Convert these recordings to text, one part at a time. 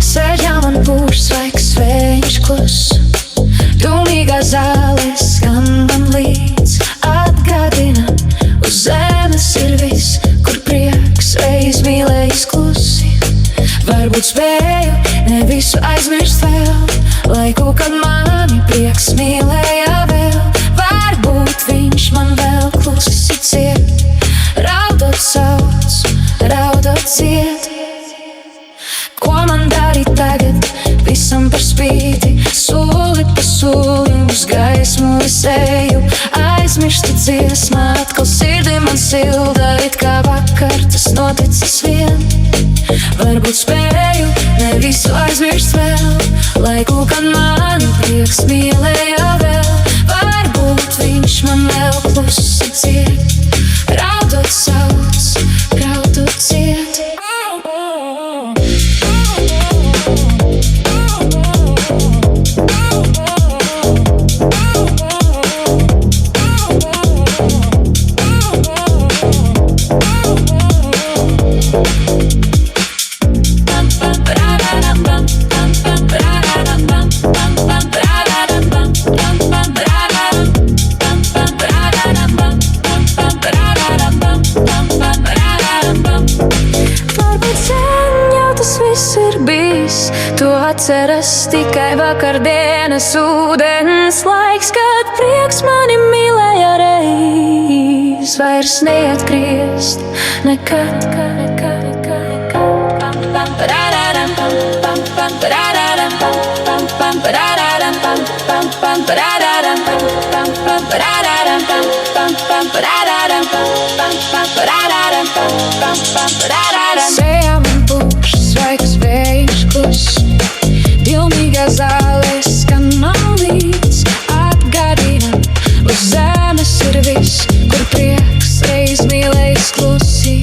Sēžam un pūš svaigs vējš klusu, dūmīgā zāle skan man līdz. Atgādina, uz zemes ir viss, kur prieks reiz mīlējis klusi. Varbūt spēju ne visu aizmirst vēl, laiku, kad mani prieks mīlēja vēl. Varbūt viņš man vēl klusi ciet, raudot sauc, raudot ciet. Ko man darīt tagad, visam par spīti, soli pa solim uz gaismu es eju. Aizmirstu dziesmā, atkal sirdi man silda, it kā vakar tas noticis vien. Varbūt spēju ne visu aizmirst vēl, laiku, kad mani prieks mīlēja vēl. Varbūt viņš man vēl klusi ciet, raudot sauc, raudot ciet. Tu atceras tikai vakardienas ūdens laiks, kad prieks mani mīlēja reiz, vairs neatgriezt nekad, Sejam un pūš svaigs vējš klusu, dilmīgā zāle skan man līdz. Atgādina, uz zemes ir viss, kur prieks reiz mīlējis klusi.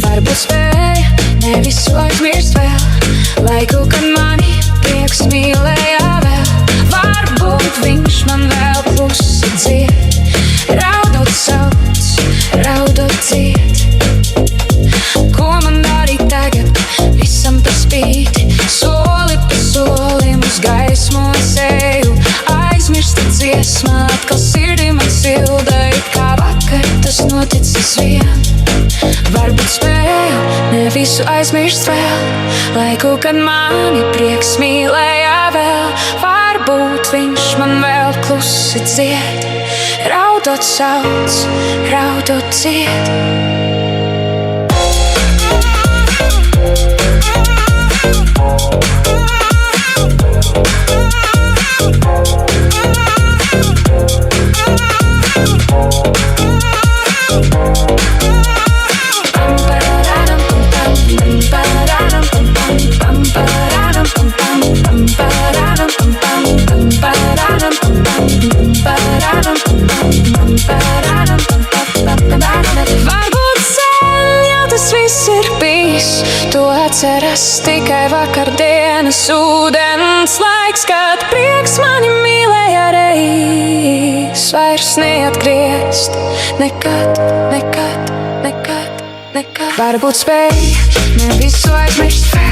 Varbūt spēja ne visu aizmirst vēl, laiku, kad mani prieks mīlēja vēl. Varbūt viņš man vēl klusi ciet, raudot sauc, raudot ciet. Ko man darīt tagad, visam par spīti, soli pa solim uz gaismu es eju. Aizmirsta dziesmā, atkal sirdi man silda, it kā vakar tas noticis vien. Varbūt spēju ne visu aizmirst vēl, laiku, kad mani prieks mīlēja vēl. Varbūt viņš man vēl klusi ciet, raudot sauc, raudot ciet. Varbūt sen jau tas viss ir bijis, tu atceras tikai vakardienas ūdens laiks, kad prieks mani mīlēja reiz, vairs neatgriezt nekad. Varbūt spēj ne visu aizmirst vēl,